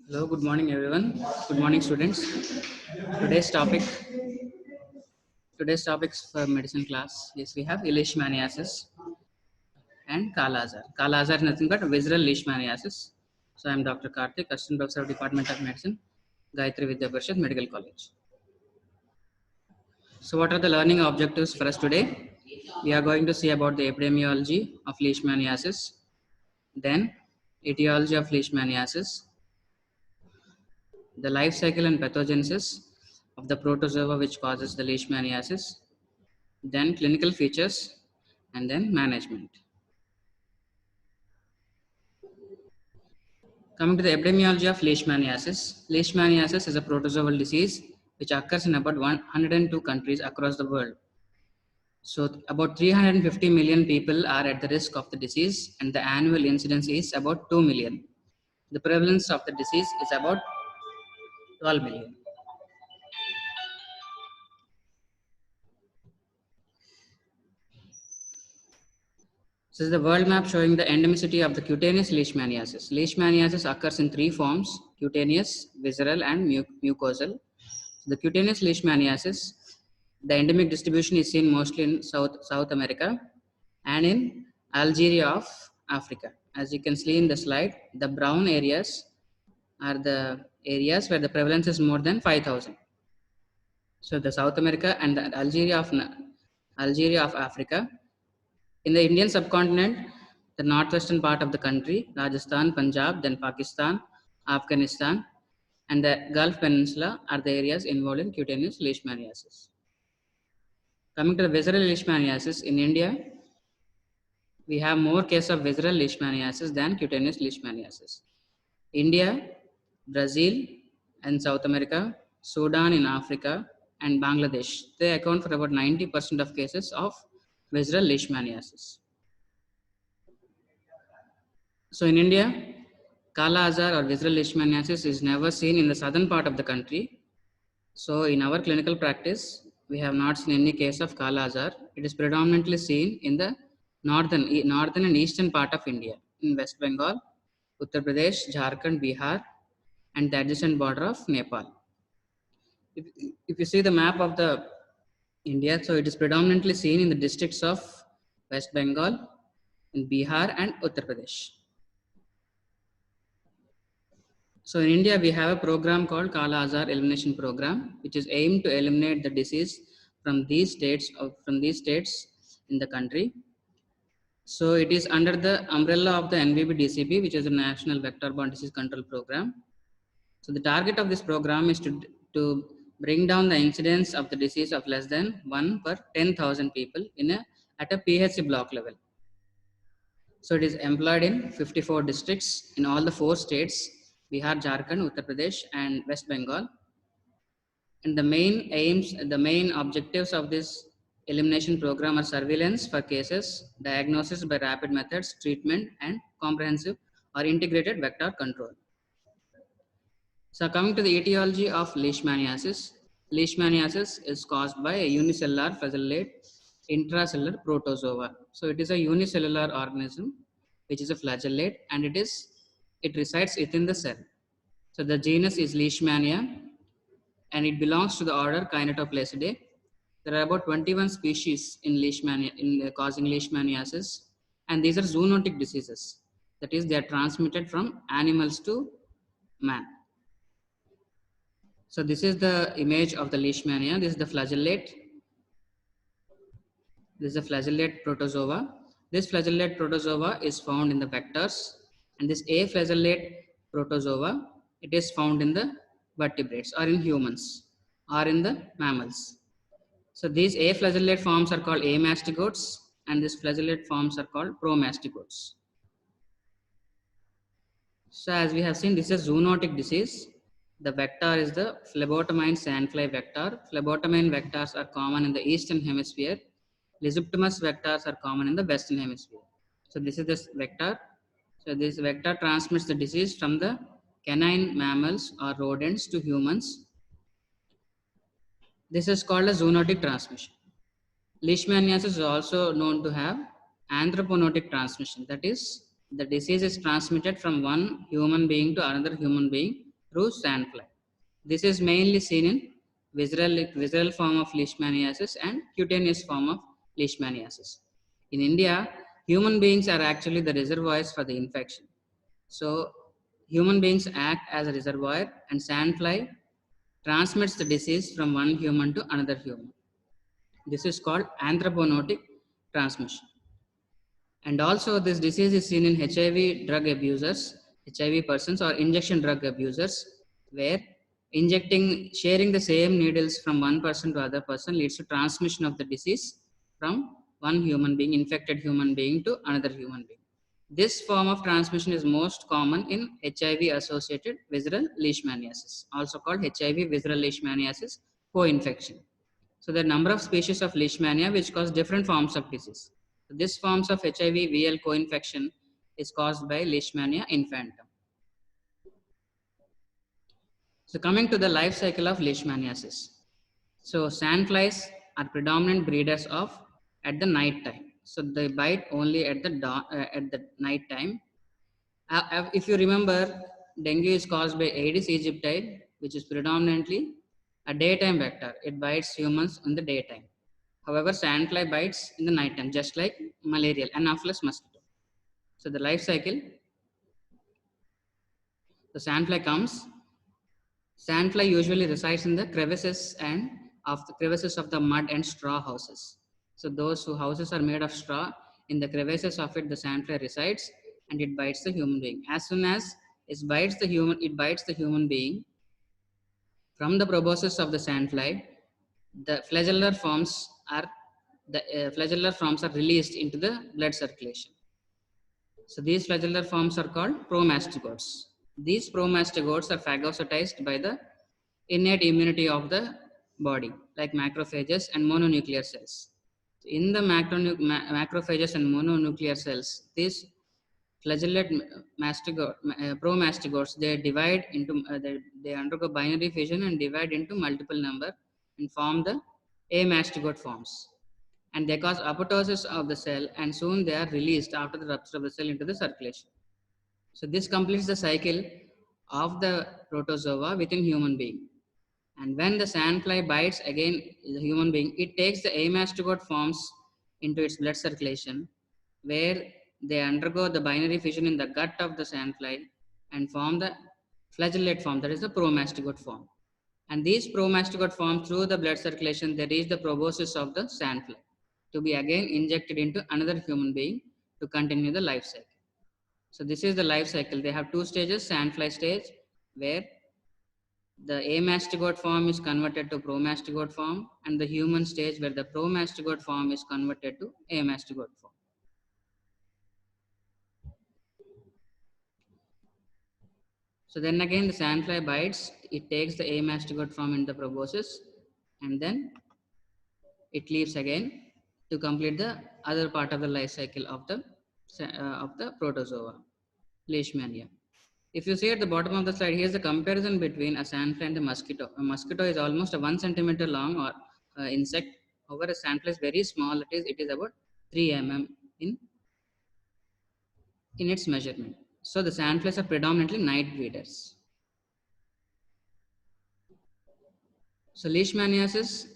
Hello, good morning everyone. Good morning students. Today's topic for medicine class is we have leishmaniasis and Kala-Azar. Kala-Azar is nothing but visceral leishmaniasis. So I am Dr. Karthik, Assistant Professor of Department of Medicine, Gayatri Vidya Parishad Medical College. So what are the learning objectives for us today? We are going to see about the epidemiology of leishmaniasis, then etiology of leishmaniasis, the life cycle and pathogenesis of the protozoa which causes the leishmaniasis, then clinical features, and then management. Coming to the epidemiology of leishmaniasis. Leishmaniasis is a protozoal disease which occurs in about 102 countries across the world. So about 350 million people are at the risk of the disease and the annual incidence is about 2 million. The prevalence of the disease is about 12 million. This is the world map showing the endemicity of the cutaneous leishmaniasis. Leishmaniasis occurs in three forms: cutaneous, visceral, and mucosal. The cutaneous leishmaniasis, the endemic distribution is seen mostly in South America and in Algeria of Africa. As you can see in the slide, the brown areas are the areas where the prevalence is more than 5,000. So the South America and the Algeria of Africa. In the Indian subcontinent, the northwestern part of the country, Rajasthan, Punjab, then Pakistan, Afghanistan, and the Gulf Peninsula are the areas involved in cutaneous leishmaniasis. Coming to the visceral leishmaniasis, in India, we have more cases of visceral leishmaniasis than cutaneous leishmaniasis. India, Brazil, and South America, Sudan in Africa, and Bangladesh, they account for about 90% of cases of visceral leishmaniasis. So in India, Kala-Azar or visceral leishmaniasis is never seen in the southern part of the country. So in our clinical practice, we have not seen any case of Kala-Azar. It is predominantly seen in the northern and eastern part of India, in West Bengal, Uttar Pradesh, Jharkhand, Bihar, and the adjacent border of Nepal. If you see the map of the India, so it is predominantly seen in the districts of West Bengal, in Bihar, and Uttar Pradesh. So in India, we have a program called Kala-Azar Elimination Program, which is aimed to eliminate the disease from these states in the country. So it is under the umbrella of the NVB-DCB, which is the National Vector-Borne Disease Control Program. So the target of this program is to bring down the incidence of the disease of less than 1 per 10,000 people at a PHC block level. So it is employed in 54 districts in all the 4 states: Bihar, Jharkhand, Uttar Pradesh, and West Bengal. And the main objectives of this elimination program are surveillance for cases, diagnosis by rapid methods, treatment, and comprehensive or integrated vector control. So coming to the etiology of leishmaniasis. Leishmaniasis is caused by a unicellular flagellate intracellular protozoa. So it is a unicellular organism which is a flagellate, and it resides within the cell. So the genus is Leishmania, and it belongs to the order Kinetoplacidae. There are about 21 species in causing leishmaniasis, and these are zoonotic diseases. That is, they are transmitted from animals to man. So this is the image of the leishmania. This is the flagellate. This is a flagellate protozoa. This flagellate protozoa is found in the vectors, and this aflagellate protozoa, it is found in the vertebrates or in humans or in the mammals. So these aflagellate forms are called amastigotes, and these flagellate forms are called promastigotes. So as we have seen, this is a zoonotic disease. The vector is the phlebotomine sandfly vector. Phlebotomine vectors are common in the eastern hemisphere. Lysiptomus vectors are common in the western hemisphere. So this is this vector. So this vector transmits the disease from the canine mammals or rodents to humans. This is called a zoonotic transmission. Leishmaniasis is also known to have anthropootic transmission. That is, the disease is transmitted from one human being to another human being through sandfly. This is mainly seen in visceral form of leishmaniasis and cutaneous form of leishmaniasis. In India, human beings are actually the reservoirs for the infection. So, human beings act as a reservoir, and sandfly transmits the disease from one human to another human. This is called anthropootic transmission. And also, this disease is seen in HIV drug abusers, HIV persons, or injection drug abusers, where sharing the same needles from one person to other person leads to transmission of the disease from one human being, infected human being, to another human being. This form of transmission is most common in HIV associated visceral leishmaniasis, also called HIV visceral leishmaniasis co-infection. So there are a number of species of leishmania which cause different forms of disease. So this forms of HIV VL co-infection is caused by Leishmania infantum. So coming to the life cycle of leishmaniasis. So sandflies are predominant breeders of at the night time. So they bite only at the night time. If you remember, dengue is caused by Aedes aegypti, which is predominantly a daytime vector. It bites humans in the daytime. However, sandfly bites in the nighttime, just like malarial Anopheles mosquito. So the life cycle, the sandfly comes. Sandfly usually resides in the crevices of the mud and straw houses. So those whose houses are made of straw, in the crevices of it, the sandfly resides and it bites the human being. As soon as it bites the human being. From the proboscis of the sandfly, the flagellar forms are released into the blood circulation. So these flagellar forms are called promastigotes. These promastigotes are phagocytized by the innate immunity of the body, like macrophages and mononuclear cells. In the macrophages and mononuclear cells, these flagellate promastigotes, they undergo binary fission and divide into multiple number and form the amastigote forms, and they cause apoptosis of the cell, and soon they are released after the rupture of the cell into the circulation. So this completes the cycle of the protozoa within human being. And when the sandfly bites again the human being, it takes the amastigote forms into its blood circulation, where they undergo the binary fission in the gut of the sandfly and form the flagellate form, that is the promastigote form. And these promastigote form through the blood circulation, they reach the proboscis of the sandfly to be again injected into another human being to continue the life cycle. So this is the life cycle. They have two stages: sandfly stage, where the amastigote form is converted to promastigote form, and the human stage where the promastigote form is converted to amastigote form. So then again the sandfly bites, it takes the amastigote form in the proboscis, and then it leaves again to complete the other part of the life cycle of the protozoa, Leishmania. If you see at the bottom of the slide, here's the comparison between a sandfly and a mosquito. A mosquito is almost a 1 centimeter long or insect. However, a sandfly is very small. It is about 3 mm in its measurement. So the sandflies are predominantly night breeders. So leishmaniasis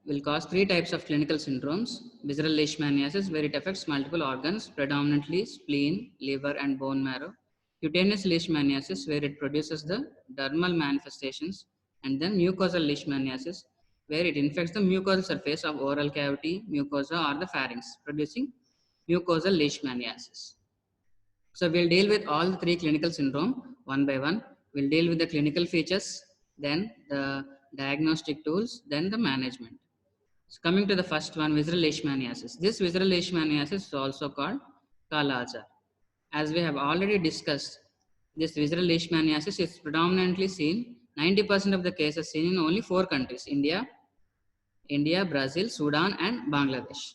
will cause three types of clinical syndromes. Visceral leishmaniasis, where it affects multiple organs, predominantly spleen, liver, and bone marrow. Cutaneous leishmaniasis, where it produces the dermal manifestations. And then mucosal leishmaniasis, where it infects the mucosal surface of oral cavity, mucosa, or the pharynx, producing mucosal leishmaniasis. So we'll deal with all the three clinical syndrome one by one. We'll deal with the clinical features, then the diagnostic tools, then the management. So coming to the first one, visceral leishmaniasis. This visceral leishmaniasis is also called Kala-Azar. As we have already discussed, this visceral leishmaniasis is predominantly seen, 90% of the cases seen in only 4 countries: India, Brazil, Sudan, and Bangladesh.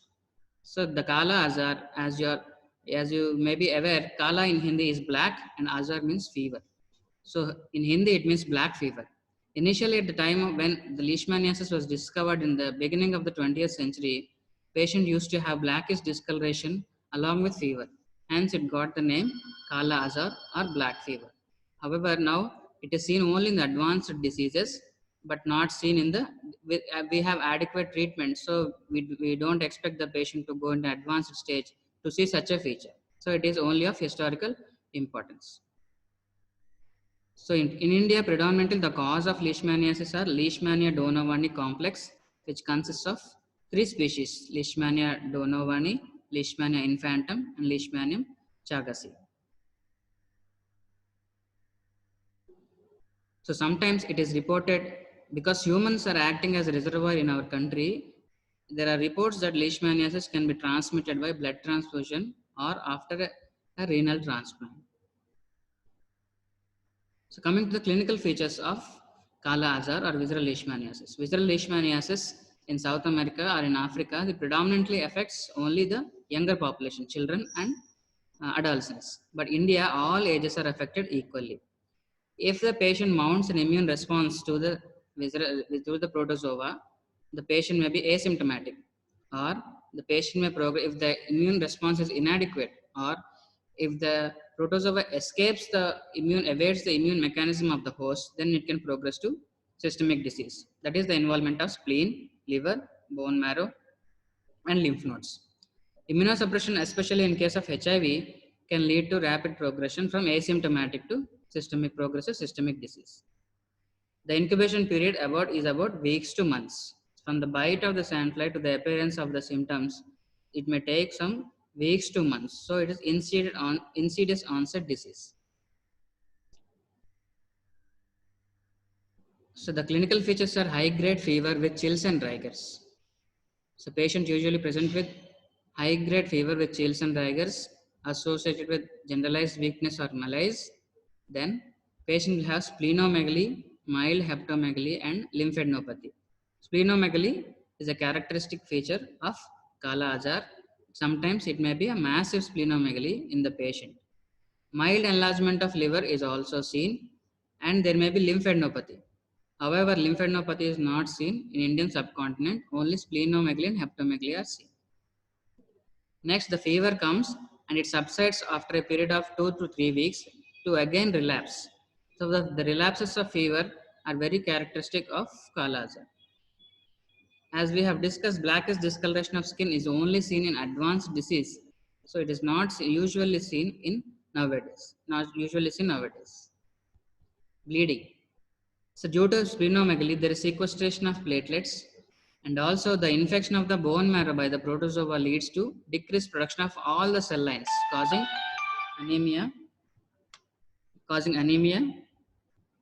So the Kala Azar, as you may be aware, Kala in Hindi is black and Azar means fever. So in Hindi it means black fever. Initially, at the time of when the leishmaniasis was discovered in the beginning of the 20th century, patient used to have blackish discoloration along with fever. Hence, it got the name Kala Azar or black fever. However, now it is seen only in the advanced diseases, but not seen in the. We have adequate treatment, so we don't expect the patient to go into advanced stage to see such a feature. So, it is only of historical importance. So in India, predominantly the cause of leishmaniasis are Leishmania donovani complex, which consists of three species: Leishmania donovani, Leishmania infantum, and Leishmanium chagassi. So sometimes it is reported, because humans are acting as a reservoir in our country, there are reports that leishmaniasis can be transmitted by blood transfusion or after a renal transplant. So coming to the clinical features of Kala Azar or visceral leishmaniasis. Visceral leishmaniasis in South America or in Africa, it predominantly affects only the younger population, children and adolescents. But India, all ages are affected equally. If the patient mounts an immune response to the to the protozoa, the patient may be asymptomatic, or the patient may progress if the immune response is inadequate, or if the protozoa escapes the immune, evades the immune mechanism of the host, then it can progress to systemic disease. That is the involvement of spleen, liver, bone marrow, and lymph nodes. Immunosuppression, especially in case of HIV, can lead to rapid progression from asymptomatic to systemic progressive systemic disease. The incubation period is about weeks to months. From the bite of the sandfly to the appearance of the symptoms, it may take some weeks to months. So it is insidious onset disease. So the clinical features are high-grade fever with chills and rigors. So patient usually present with high-grade fever with chills and rigors associated with generalized weakness or malaise. Then patient will have splenomegaly, mild hepatomegaly, and lymphadenopathy. Splenomegaly is a characteristic feature of Kala Azar. Sometimes it may be a massive splenomegaly in the patient. Mild enlargement of liver is also seen, and there may be lymphadenopathy. However, lymphadenopathy is not seen in Indian subcontinent, only splenomegaly and hepatomegaly are seen. Next, the fever comes and it subsides after a period of 2 to 3 weeks to again relapse. So, the relapses of fever are very characteristic of Kala Azar. As we have discussed, blackish discoloration of skin is only seen in advanced disease. So, it is not usually seen in nowadays. Not usually seen nowadays. Bleeding. So due to splenomegaly, there is sequestration of platelets, and also the infection of the bone marrow by the protozoa leads to decreased production of all the cell lines, anemia, causing anemia,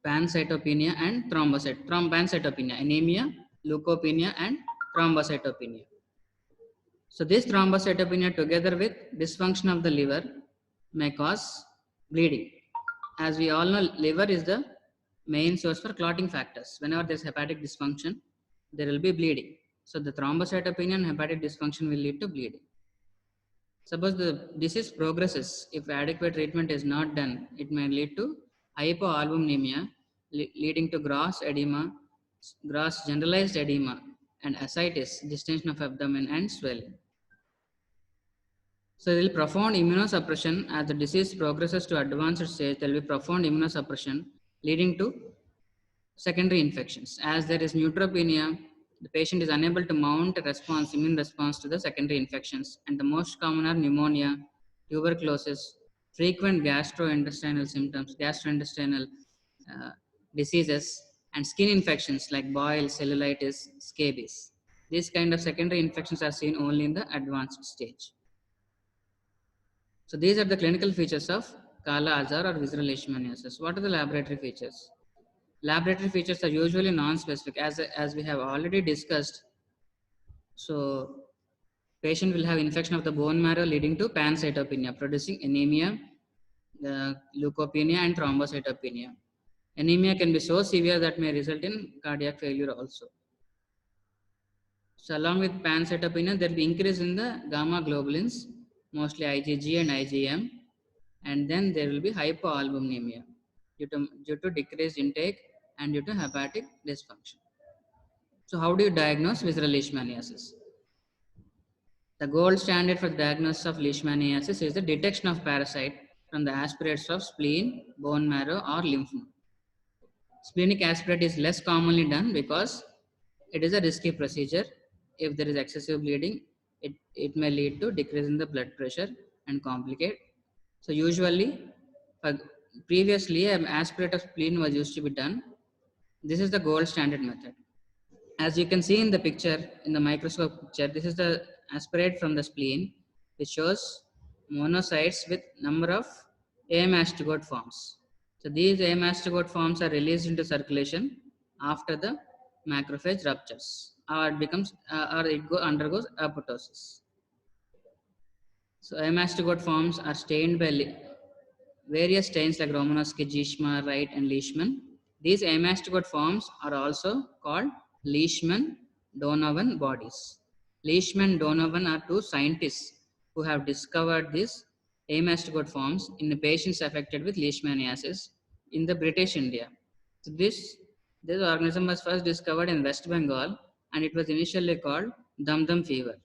pancytopenia, and pancytopenia, anemia, leukopenia, and thrombocytopenia. So this thrombocytopenia together with dysfunction of the liver may cause bleeding. As we all know, liver is the main source for clotting factors. Whenever there is hepatic dysfunction, there will be bleeding. So the thrombocytopenia and hepatic dysfunction will lead to bleeding. Suppose the disease progresses, if adequate treatment is not done, it may lead to hypoalbuminemia, leading to gross edema, gross generalized edema, and ascites, distension of abdomen, and swelling. So there will be profound immunosuppression as the disease progresses to advanced stage. There will be profound immunosuppression leading to secondary infections. As there is neutropenia, the patient is unable to mount a response, immune response to the secondary infections. And the most common are pneumonia, tuberculosis, frequent gastrointestinal symptoms, gastrointestinal uh, diseases, and skin infections like boils, cellulitis, scabies. These kind of secondary infections are seen only in the advanced stage. So these are the clinical features of Kala Azar or visceral leishmaniasis. What are the laboratory features? Laboratory features are usually non-specific, as we have already discussed. So patient will have infection of the bone marrow leading to pancytopenia, producing anemia, leukopenia, and thrombocytopenia. Anemia can be so severe that may result in cardiac failure also. So along with pancytopenia, there will be increase in the gamma globulins, mostly IgG and IgM, and then there will be hypoalbuminemia due to decreased intake and due to hepatic dysfunction. So how do you diagnose visceral leishmaniasis? The gold standard for the diagnosis of leishmaniasis is the detection of parasite from the aspirates of spleen, bone marrow, or lymph node. Splenic aspirate is less commonly done because it is a risky procedure. If there is excessive bleeding, it may lead to decrease in the blood pressure and complicate. So usually, for previously, an aspirate of spleen was used to be done. This is the gold standard method. As you can see in the picture, in the microscope picture, this is the aspirate from the spleen, which shows monocytes with number of amastogote forms. So these amastogote forms are released into circulation after the macrophage ruptures, or it becomes undergoes apoptosis. So amastogote forms are stained by various stains like Romanowski, Jishma, Wright, and Leishman. These amastogote forms are also called Leishman-Donovan bodies. Leishman-Donovan are two scientists who have discovered these amastogote forms in the patients affected with leishmaniasis in the British India. So this organism was first discovered in West Bengal, and it was initially called Dum fever.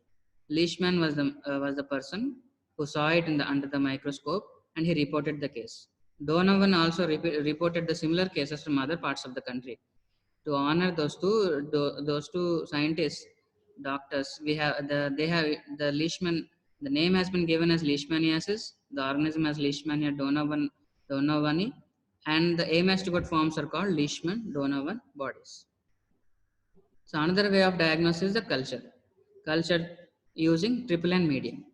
Leishman was the person who saw it under the microscope, and he reported the case. Donovan also reported the similar cases from other parts of the country. To honor those two scientists, doctors, they have the Leishman. The name has been given as Leishmaniasis. The organism as Leishmania donovani, and the amastogote forms are called Leishman-Donovan bodies. So another way of diagnosis is the culture using triple N medium.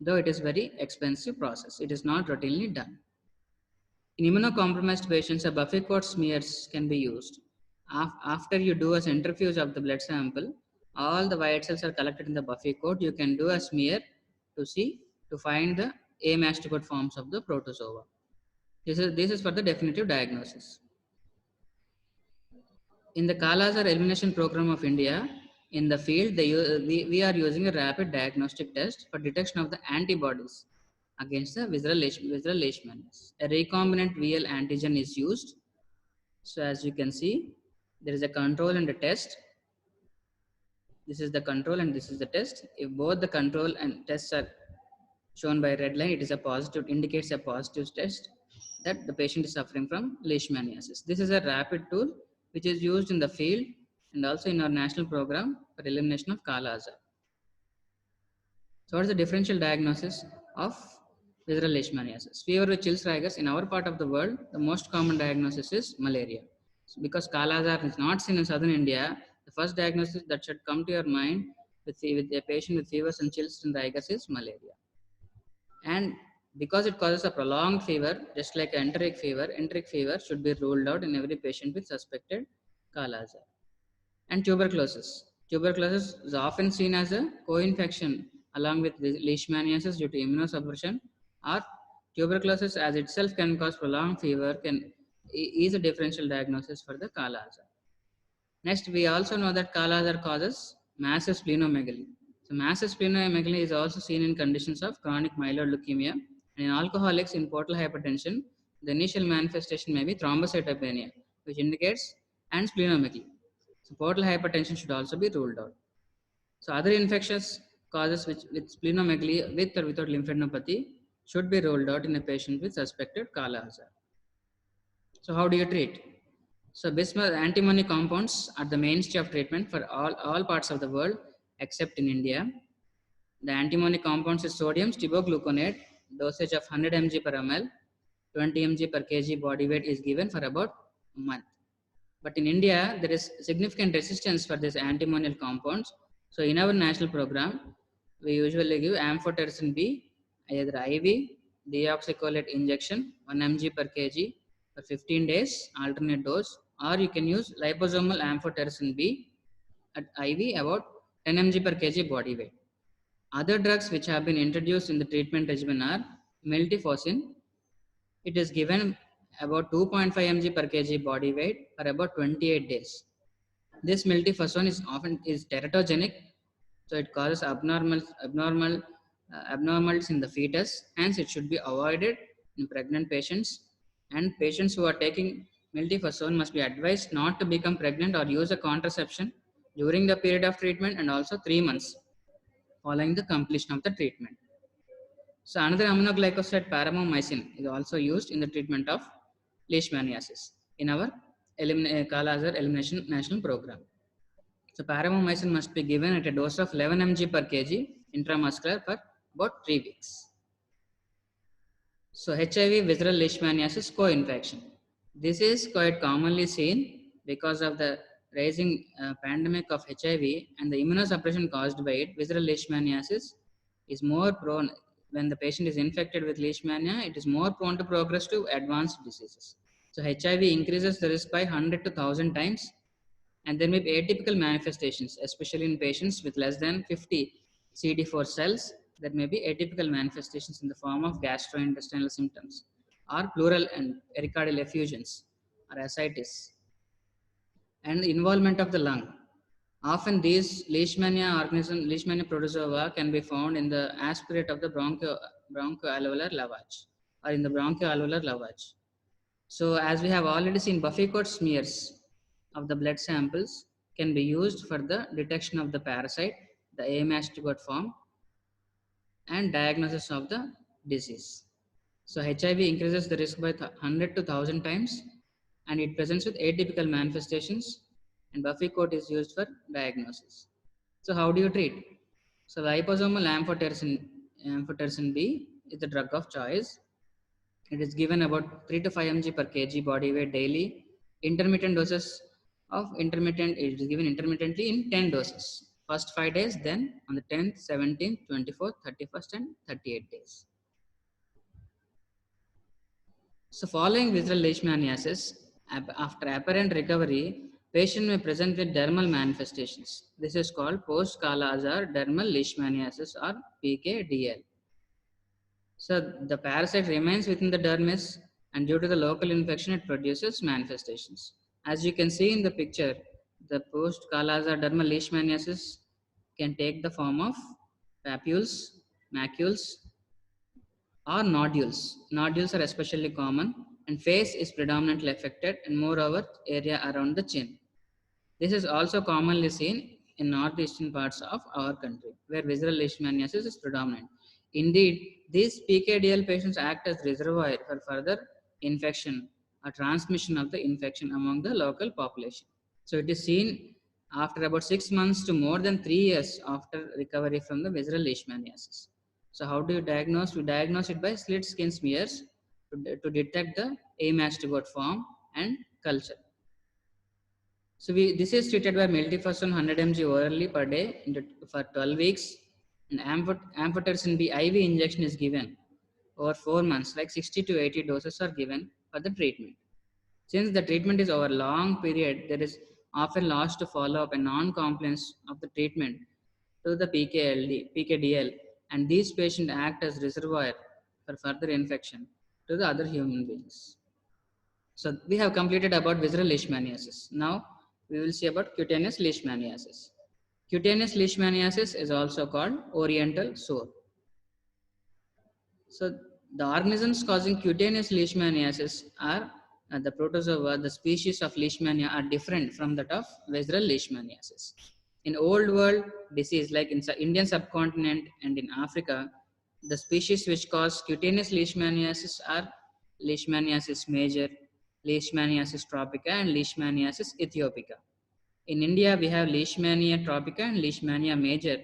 Though it is very expensive process, it is not routinely done. In immunocompromised patients, a Buffy coat smears can be used. After you do a centrifuge of the blood sample, all the white cells are collected in the Buffy coat. You can do a smear to find the amastogote forms of the protozoa. This is for the definitive diagnosis. In the Kala-Azar elimination program of India, in the field, we are using a rapid diagnostic test for detection of the antibodies against the visceral leishmaniasis. A recombinant VL antigen is used. So as you can see, there is a control and a test. This is the control and this is the test. If both the control and tests are shown by red line, it is a positive, indicates a positive test that the patient is suffering from leishmaniasis. This is a rapid tool which is used in the field and also in our national program for elimination of Kala-Azar. So what is the differential diagnosis of visceral leishmaniasis? Fever with chills rigors. In our part of the world, the most common diagnosis is malaria. So because Kala-Azar is not seen in southern India, the first diagnosis that should come to your mind with a patient with fevers and chills and rigors is malaria. And because it causes a prolonged fever, just like enteric fever should be ruled out in every patient with suspected Kala-Azar. And tuberculosis. Tuberculosis is often seen as a co-infection along with leishmaniasis due to immunosuppression, or tuberculosis as itself can cause prolonged fever, is a differential diagnosis for the Kala-Azar. Next, we also know that Kala-Azar causes massive splenomegaly. So massive splenomegaly is also seen in conditions of chronic myeloid leukemia, and in alcoholics in portal hypertension, the initial manifestation may be thrombocytopenia, which indicates, and splenomegaly. So portal hypertension should also be ruled out. So other infectious causes with splenomegaly with or without lymphadenopathy should be ruled out in a patient with suspected Kala-Azar. So how do you treat? So bismuth antimony compounds are the mainstay of treatment for all parts of the world except in India. The antimony compounds is sodium stibogluconate, dosage of 100 mg per ml, 20 mg per kg body weight is given for about a month. But in India, there is significant resistance for these antimonial compounds. So in our national program, we usually give amphotericin B, either IV, deoxycholate injection, 1 mg per kg for 15 days, alternate dose, or you can use liposomal amphotericin B at IV about 10 mg per kg body weight. Other drugs which have been introduced in the treatment regimen are miltefosine. It is given about 2.5 mg per kg body weight for about 28 days. This miltefosine is teratogenic, so it causes abnormals in the fetus, hence it should be avoided in pregnant patients and patients who are taking multi-person must be advised not to become pregnant or use a contraception during the period of treatment and also 3 months following the completion of the treatment. So another aminoglycoside paromomycin is also used in the treatment of leishmaniasis in our Kala-Azar elimination national program. So paromomycin must be given at a dose of 11 mg per kg intramuscular for about 3 weeks. So HIV visceral leishmaniasis co-infection. This is quite commonly seen because of the rising pandemic of HIV and the immunosuppression caused by it. Visceral leishmaniasis is more prone when the patient is infected with leishmania. It is more prone to progress to advanced diseases. So HIV increases the risk by 100 to 1000 times, and there may be atypical manifestations, especially in patients with less than 50 CD4 cells. There may be atypical manifestations in the form of gastrointestinal symptoms, or pleural and pericardial effusions, or ascites, and the involvement of the lung. Often these Leishmania protozoa can be found in the aspirate of the bronchoalveolar lavage or in the bronchoalveolar lavage. So as we have already seen, Buffy-Coat smears of the blood samples can be used for the detection of the parasite, the amastigote form, and diagnosis of the disease. So HIV increases the risk by 100 to 1000 times, and it presents with atypical manifestations, and Buffy-Coat is used for diagnosis. So how do you treat? So liposomal amphotericin B is the drug of choice. It is given about 3 to 5 mg per kg body weight daily. Intermittent doses of it is given intermittently in 10 doses. First 5 days, then on the 10th, 17th, 24th, 31st, and 38 days. So following visceral leishmaniasis, after apparent recovery, patient may present with dermal manifestations. This is called post-Kala-Azar dermal leishmaniasis or PKDL. So the parasite remains within the dermis, and due to the local infection, it produces manifestations. As you can see in the picture, the post-Kala-Azar dermal leishmaniasis can take the form of papules, macules, or nodules. Nodules are especially common, and face is predominantly affected, and moreover, area around the chin. This is also commonly seen in northeastern parts of our country, where visceral leishmaniasis is predominant. Indeed, these PKDL patients act as reservoir for further infection or transmission of the infection among the local population. So it is seen after about 6 months to more than 3 years after recovery from the visceral leishmaniasis. So how do you diagnose? We diagnose it by slit skin smears to detect the amastigote form and culture. So this is treated by miltefosine 100 mg orally per day for 12 weeks, and amphotericin B IV injection is given over 4 months, like 60 to 80 doses are given for the treatment. Since the treatment is over a long period, there is often loss to follow up and non-compliance of the treatment to the PKDL, and these patients act as reservoir for further infection to the other human beings. So we have completed about visceral leishmaniasis. Now we will see about cutaneous leishmaniasis. Cutaneous leishmaniasis is also called oriental sore. So the organisms causing cutaneous leishmaniasis are the protozoa, the species of leishmania are different from that of visceral leishmaniasis. In old world disease like in Indian subcontinent and in Africa, the species which cause cutaneous leishmaniasis are Leishmaniasis major, Leishmaniasis tropica, and Leishmaniasis ethiopica. In India, we have Leishmania tropica and Leishmania major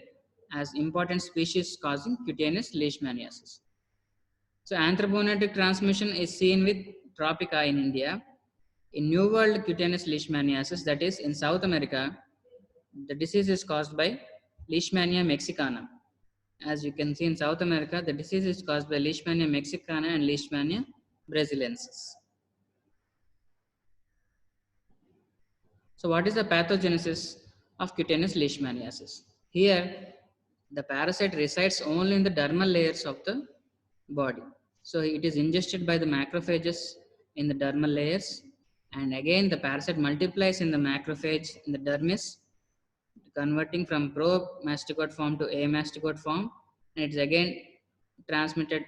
as important species causing cutaneous leishmaniasis. So anthroponotic transmission is seen with tropica in India. In New World cutaneous leishmaniasis, that is in South America, the disease is caused by Leishmania mexicana. As you can see in South America, the disease is caused by Leishmania mexicana and Leishmania brasiliensis. So what is the pathogenesis of cutaneous leishmaniasis? Here, the parasite resides only in the dermal layers of the body. So it is ingested by the macrophages in the dermal layers, and again the parasite multiplies in the macrophage in the dermis, converting from pro-mastigote form to amastigote form, and it's again transmitted,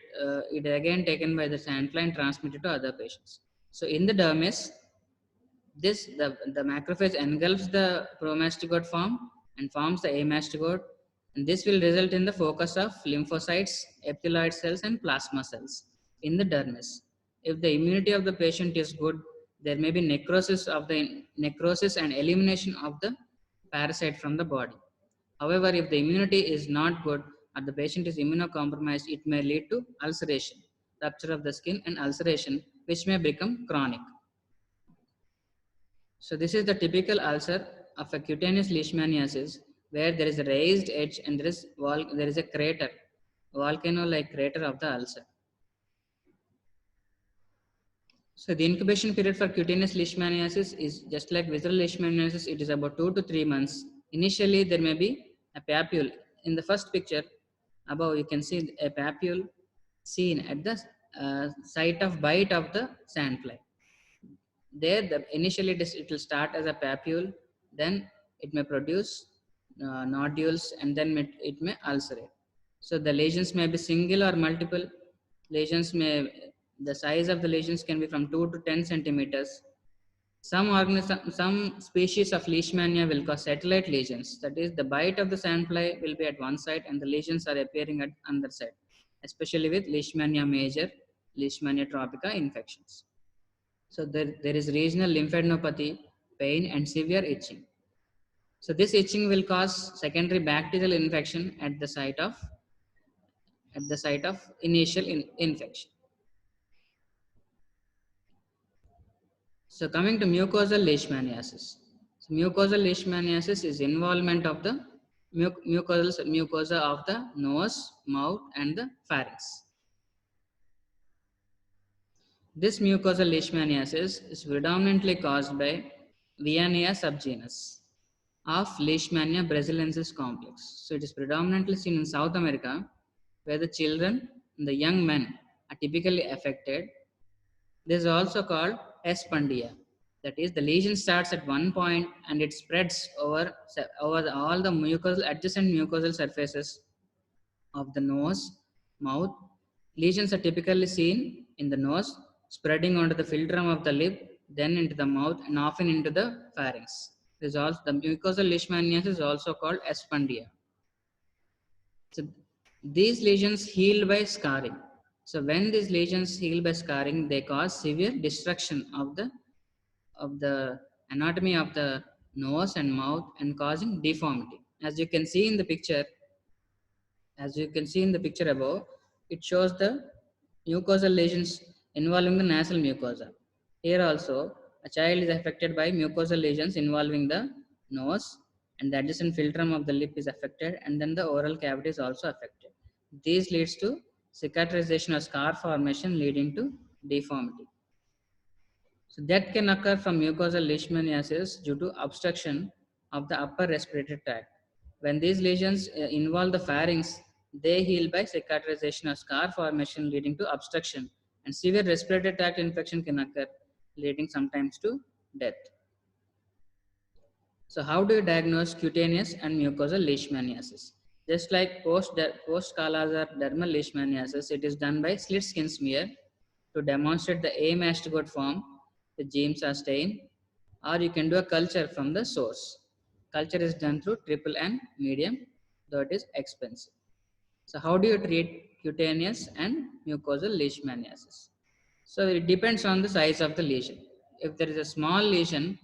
it is again taken by the antlion, transmitted to other patients. So in the dermis, The macrophage engulfs the promastigote form and forms the amastigote, and this will result in the focus of lymphocytes, epithelial cells, and plasma cells in the dermis. If the immunity of the patient is good, there may be necrosis and elimination of the parasite from the body. However, if the immunity is not good or the patient is immunocompromised, it may lead to ulceration, rupture of the skin, and ulceration, which may become chronic. So this is the typical ulcer of a cutaneous leishmaniasis, where there is a raised edge and there is a crater, volcano-like crater of the ulcer. So the incubation period for cutaneous leishmaniasis is just like visceral leishmaniasis. It is about 2 to 3 months. Initially, there may be a papule. In the first picture above, you can see a papule seen at the site of bite of the sandfly. There, initially it will start as a papule, then it may produce nodules, and then it may ulcerate. So the lesions may be single or multiple. The size of the lesions can be from 2 to 10 centimeters. Some species of leishmania will cause satellite lesions. That is, the bite of the sandfly will be at one side and the lesions are appearing at another side, especially with Leishmania major, Leishmania tropica infections. So there is regional lymphadenopathy, pain, and severe itching. So this itching will cause secondary bacterial infection at the site of initial infection. So coming to mucosal leishmaniasis. So mucosal leishmaniasis is involvement of the mucosa of the nose, mouth, and the pharynx. This mucosal leishmaniasis is predominantly caused by Viennea subgenus of Leishmania brasiliensis complex. So it is predominantly seen in South America, where the children and the young men are typically affected. This is also called espondia. That is, the lesion starts at one point and it spreads over all the adjacent mucosal surfaces of the nose, mouth. Lesions are typically seen in the nose, spreading onto the philtrum of the lip, then into the mouth, and often into the pharynx. The mucosal leishmaniasis is also called espondia. So these lesions heal by scarring. So when these lesions heal by scarring, they cause severe destruction of the anatomy of the nose and mouth and causing deformity. As you can see in the picture, above, it shows the mucosal lesions involving the nasal mucosa. Here also, a child is affected by mucosal lesions involving the nose, and the adjacent philtrum of the lip is affected, and then the oral cavity is also affected. This leads to cicatrization or scar formation, leading to deformity. So that can occur from mucosal leishmaniasis due to obstruction of the upper respiratory tract. When these lesions involve the pharynx, they heal by cicatrization or scar formation, leading to obstruction, and severe respiratory tract infection can occur, leading sometimes to death. So how do you diagnose cutaneous and mucosal leishmaniasis? Just like post-Kala-Azar dermal leishmaniasis, it is done by slit skin smear to demonstrate the amastigote form. The genes are stained, or you can do a culture from the source. Culture is done through triple N medium, though it is expensive. So how do you treat cutaneous and mucosal leishmaniasis? So it depends on the size of the lesion. If there is a small lesion,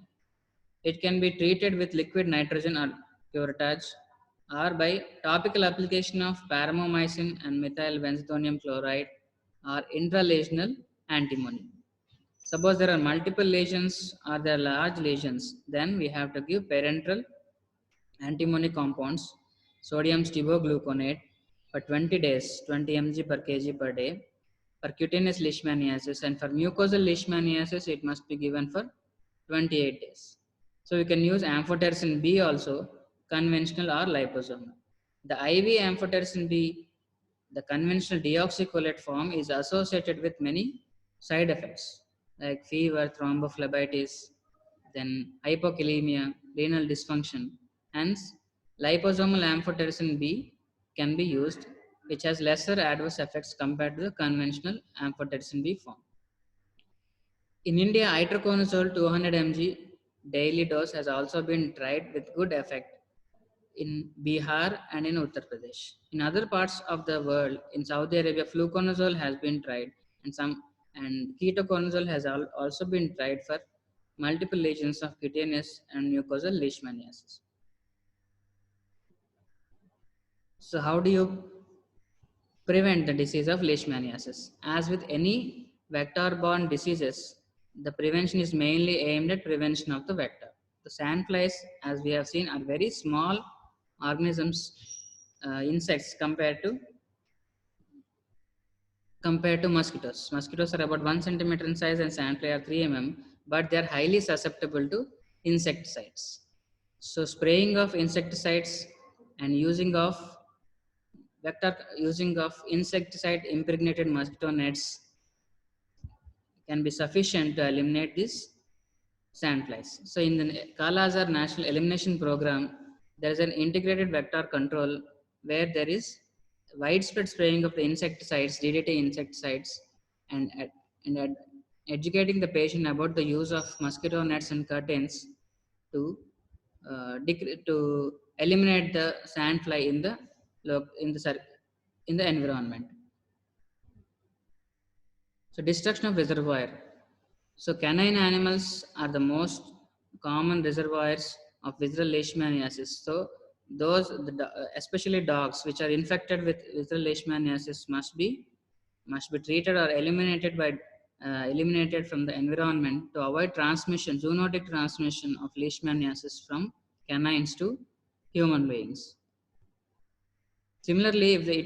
it can be treated with liquid nitrogen or curettage, or by topical application of paramomycin and methyl benzethonium chloride, or intralesional antimony. Suppose there are multiple lesions or there are large lesions, then we have to give parenteral antimony compounds, sodium stibogluconate for 20 days, 20 mg per kg per day for cutaneous leishmaniasis, and for mucosal leishmaniasis, it must be given for 28 days. So you can use amphotericin B also, conventional or liposomal. The IV amphotericin B, the conventional deoxycholate form, is associated with many side effects like fever, thrombophlebitis, then hypokalemia, renal dysfunction. Hence, liposomal amphotericin B can be used, which has lesser adverse effects compared to the conventional amphotericin B form. In India, itraconazole 200 mg daily dose has also been tried with good effect in Bihar and in Uttar Pradesh. In other parts of the world, in Saudi Arabia, fluconazole has been tried, and ketoconazole has also been tried for multiple lesions of cutaneous and mucosal leishmaniasis. So, how do you prevent the disease of leishmaniasis? As with any vector-borne diseases, the prevention is mainly aimed at prevention of the vector. The sandflies, as we have seen, are very small organisms, insects compared to mosquitoes. Mosquitoes are about 1 centimeter in size and sandfly are 3 mm, but they are highly susceptible to insecticides. So spraying of insecticides and using of insecticide impregnated mosquito nets can be sufficient to eliminate these sandflies. So in the Kala-Azar National Elimination Program, there is an integrated vector control where there is widespread spraying of the insecticides, DDT insecticides, and, and educating the patient about the use of mosquito nets and curtains to to eliminate the sandfly in the in the environment. So destruction of reservoir. So canine animals are the most common reservoirs of visceral leishmaniasis. So especially dogs which are infected with visceral leishmaniasis must be treated or eliminated from the environment to avoid transmission, zoonotic transmission of leishmaniasis from canines to human beings. Similarly, if the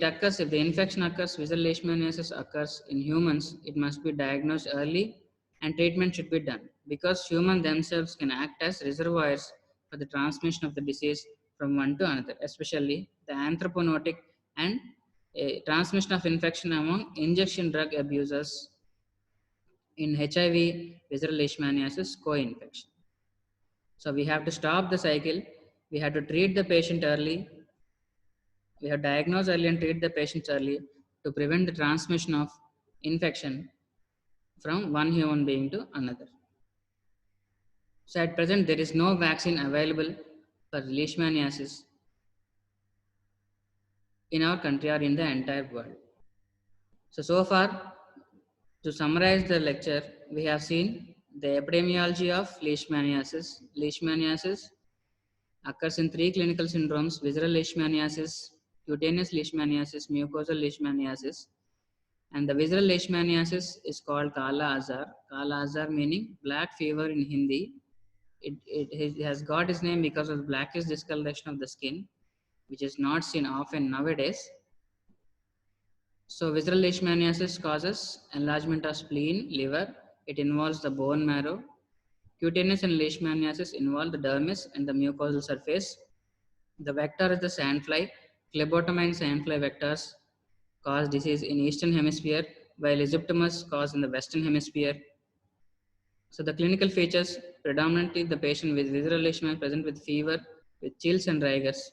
infection occurs, visceral leishmaniasis occurs in humans, it must be diagnosed early and treatment should be done because humans themselves can act as reservoirs for the transmission of the disease from one to another, especially the anthroponotic and transmission of infection among injection drug abusers in HIV, visceral leishmaniasis co-infection. So we have to stop the cycle. We have to treat the patient early. We have diagnosed early and treat the patients early to prevent the transmission of infection from one human being to another. So at present, there is no vaccine available for leishmaniasis in our country or in the entire world. So far, to summarize the lecture, we have seen the epidemiology of leishmaniasis. Leishmaniasis occurs in 3 clinical syndromes: visceral leishmaniasis, cutaneous leishmaniasis, mucosal leishmaniasis. And the visceral leishmaniasis is called Kala Azar. Kala Azar meaning black fever in Hindi. It has got its name because of the blackish discoloration of the skin, which is not seen often nowadays. So visceral leishmaniasis causes enlargement of spleen, liver. It involves the bone marrow. Cutaneous and leishmaniasis involve the dermis and the mucosal surface. The vector is the sandfly. Phlebotomy and sandfly vectors cause disease in eastern hemisphere, while Egyptomus cause in the western hemisphere. So the clinical features, predominantly the patient with visceral leishmaniasis present with fever, with chills and rigors,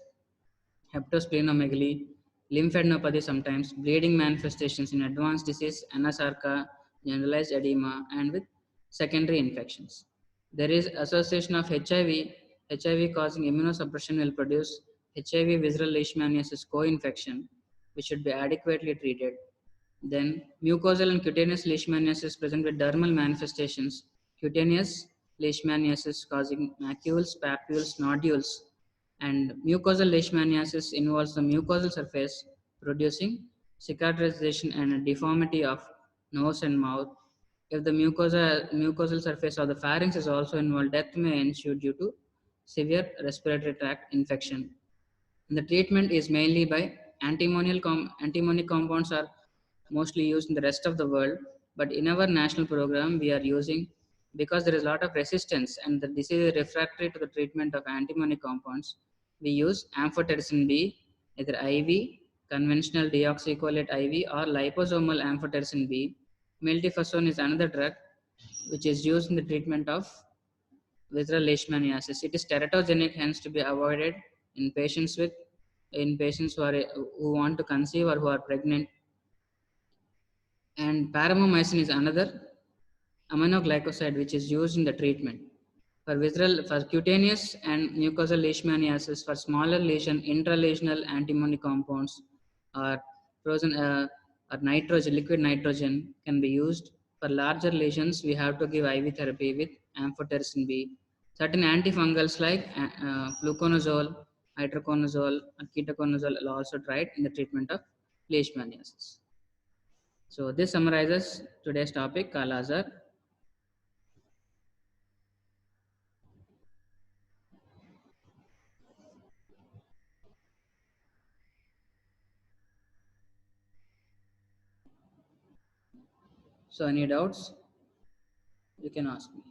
hepatosplenomegaly, lymphadenopathy sometimes, bleeding manifestations in advanced disease, anasarca, generalized edema, and with secondary infections. There is association of HIV. HIV causing immunosuppression will produce HIV visceral leishmaniasis co-infection, which should be adequately treated. Then mucosal and cutaneous leishmaniasis present with dermal manifestations. Cutaneous leishmaniasis causing macules, papules, nodules, and mucosal leishmaniasis involves the mucosal surface producing cicatrization and deformity of nose and mouth. If the mucosal surface of the pharynx is also involved, death may ensue due to severe respiratory tract infection. And the treatment is mainly by antimonic compounds are mostly used in the rest of the world, but in our national program we are using, because there is a lot of resistance and the disease is refractory to the treatment of antimony compounds, we use amphotericin B, either IV, conventional deoxycholate IV, or liposomal amphotericin B. Miltefosine is another drug which is used in the treatment of visceral leishmaniasis. It is teratogenic, hence to be avoided in patients who want to conceive or who are pregnant. And paromomycin is aminoglycoside, which is used in the treatment. For cutaneous and mucosal leishmaniasis, for smaller lesion, intralesional antimony compounds or frozen or nitrogen, liquid nitrogen can be used. For larger lesions, we have to give IV therapy with amphotericin B. Certain antifungals like fluconazole, hydroconazole, and ketoconazole are also tried in the treatment of leishmaniasis. So this summarizes today's topic, Kala Azar. So any doubts, you can ask me.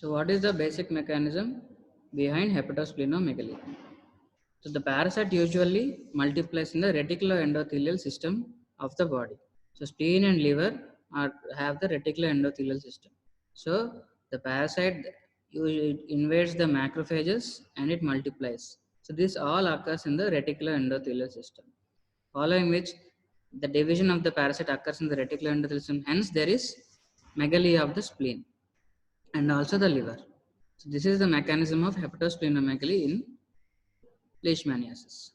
So what is the basic mechanism behind hepatosplenomegaly? So the parasite usually multiplies in the reticuloendothelial system of the body. So spleen and liver have the reticuloendothelial system. So the parasite invades the macrophages and it multiplies. So this all occurs in the reticuloendothelial system. Following which the division of the parasite occurs in the reticuloendothelial system. Hence there is megaly of the spleen and also the liver. So this is the mechanism of hepatosplenomegaly in leishmaniasis.